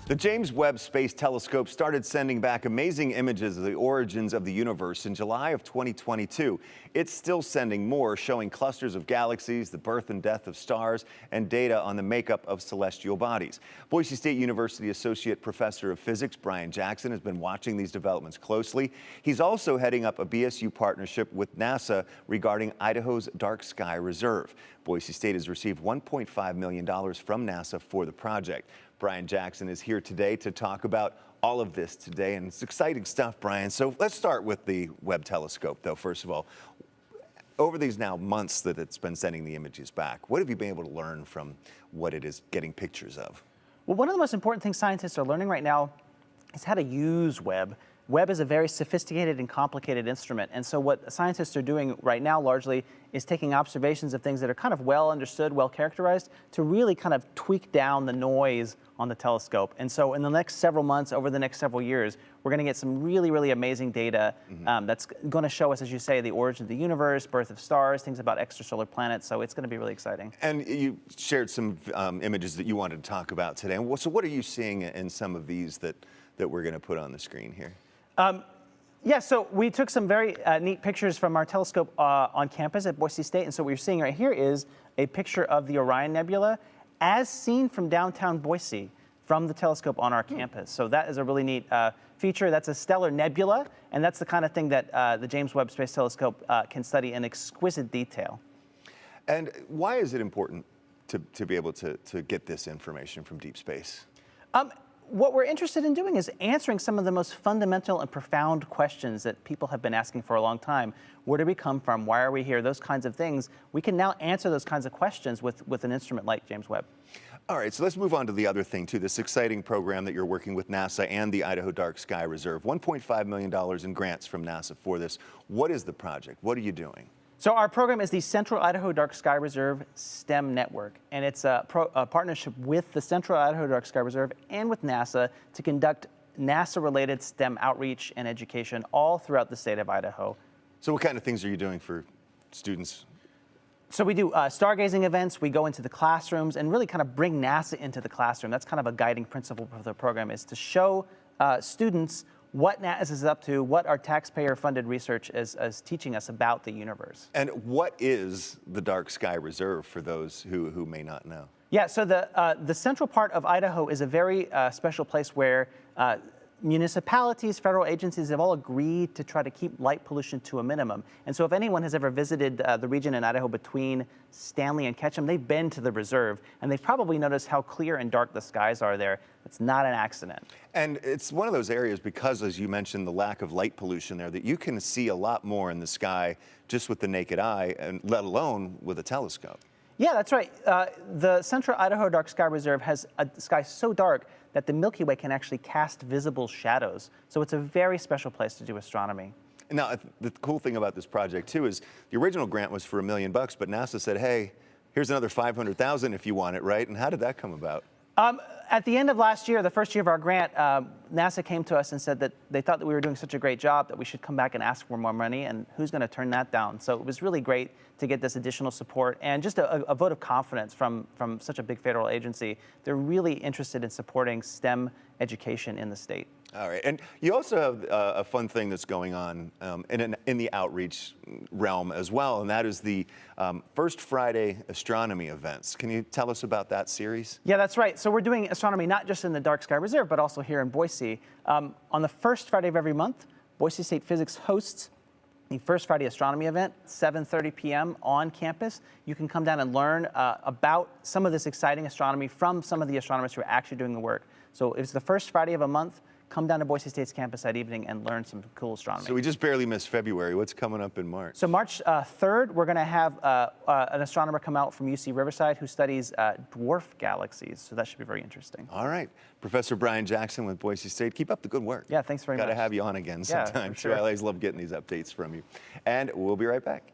The James Webb Space Telescope started sending back amazing images of the origins of the universe in July of 2022. It's still sending more, showing clusters of galaxies, the birth and death of stars, and data on the makeup of celestial bodies. Boise State University Associate Professor of Physics Brian Jackson has been watching these developments closely. He's also heading up a BSU partnership with NASA regarding Idaho's Dark Sky Reserve. Boise State has received $1.5 million from NASA for the project. Brian Jackson is here today to talk about all of this today, and it's exciting stuff, Brian. So let's start with the Webb Telescope, though, first of all. Over these now months that it's been sending the images back, what have you been able to learn from what it is getting pictures of? Well, one of the most important things scientists are learning right now is how to use Webb. Webb is a very sophisticated and complicated instrument, and so what scientists are doing right now largely is taking observations of things that are kind of well understood, well characterized, to really kind of tweak down the noise on the telescope. And so in the next several months, over the next several years, we're going to get some really, really amazing data that's going to show us, as you say, the origin of the universe, birth of stars, things about extrasolar planets. So it's going to be really exciting. And you shared some images that you wanted to talk about today. So what are you seeing in some of these that we're going to put on the screen here? Yeah, so we took some very neat pictures from our telescope on campus at Boise State. And so what you're seeing right here is a picture of the Orion Nebula as seen from downtown Boise from the telescope on our campus. So that is a really neat feature. That's a stellar nebula, and that's the kind of thing that the James Webb Space Telescope can study in exquisite detail. And why is it important to be able to get this information from deep space? What we're interested in doing is answering some of the most fundamental and profound questions that people have been asking for a long time. Where do we come from? Why are we here? Those kinds of things. We can now answer those kinds of questions with an instrument like James Webb. All right, so let's move on to the other thing, too, this exciting program that you're working with NASA and the Idaho Dark Sky Reserve. $1.5 million in grants from NASA for this. What is the project? What are you doing? So our program is the Central Idaho Dark Sky Reserve STEM Network, and it's a partnership with the Central Idaho Dark Sky Reserve and with NASA to conduct NASA-related STEM outreach and education all throughout the state of Idaho. So what kind of things are you doing for students? So we do stargazing events, we go into the classrooms and really kind of bring NASA into the classroom. That's kind of a guiding principle for the program, is to show students what NASA is up to, what our taxpayer-funded research is teaching us about the universe. And what is the Dark Sky Reserve for those who may not know? Yeah, so the central part of Idaho is a very special place where municipalities, federal agencies have all agreed to try to keep light pollution to a minimum. And so if anyone has ever visited the region in Idaho between Stanley and Ketchum, they've been to the reserve, and they've probably noticed how clear and dark the skies are there. It's not an accident. And it's one of those areas because, as you mentioned, the lack of light pollution there, that you can see a lot more in the sky just with the naked eye, and let alone with a telescope. Yeah, that's right. The Central Idaho Dark Sky Reserve has a sky so dark that the Milky Way can actually cast visible shadows. So it's a very special place to do astronomy. Now, the cool thing about this project, too, is the original grant was for $1 million, but NASA said, hey, here's another $500,000 if you want it, right? And how did that come about? At the end of last year, the first year of our grant, NASA came to us and said that they thought that we were doing such a great job that we should come back and ask for more money, and who's going to turn that down? So it was really great to get this additional support and just a vote of confidence from such a big federal agency. They're really interested in supporting STEM education in the state. All right, and you also have a fun thing that's going on in the outreach realm as well, and that is the First Friday astronomy events. Can you tell us about that series? Yeah, that's right. So we're doing astronomy not just in the Dark Sky Reserve, but also here in Boise. On the first Friday of every month, Boise State Physics hosts the First Friday Astronomy event, 7:30 p.m. on campus. You can come down and learn about some of this exciting astronomy from some of the astronomers who are actually doing the work. So it's the first Friday of a month. Come down to Boise State's campus that evening and learn some cool astronomy. So we just barely missed February. What's coming up in March? So March 3rd, we're going to have an astronomer come out from UC Riverside who studies dwarf galaxies. So that should be very interesting. All right. Professor Brian Jackson with Boise State. Keep up the good work. Yeah, thanks very much. Got to have you on again sometime. Yeah, for sure. I always love getting these updates from you. And we'll be right back.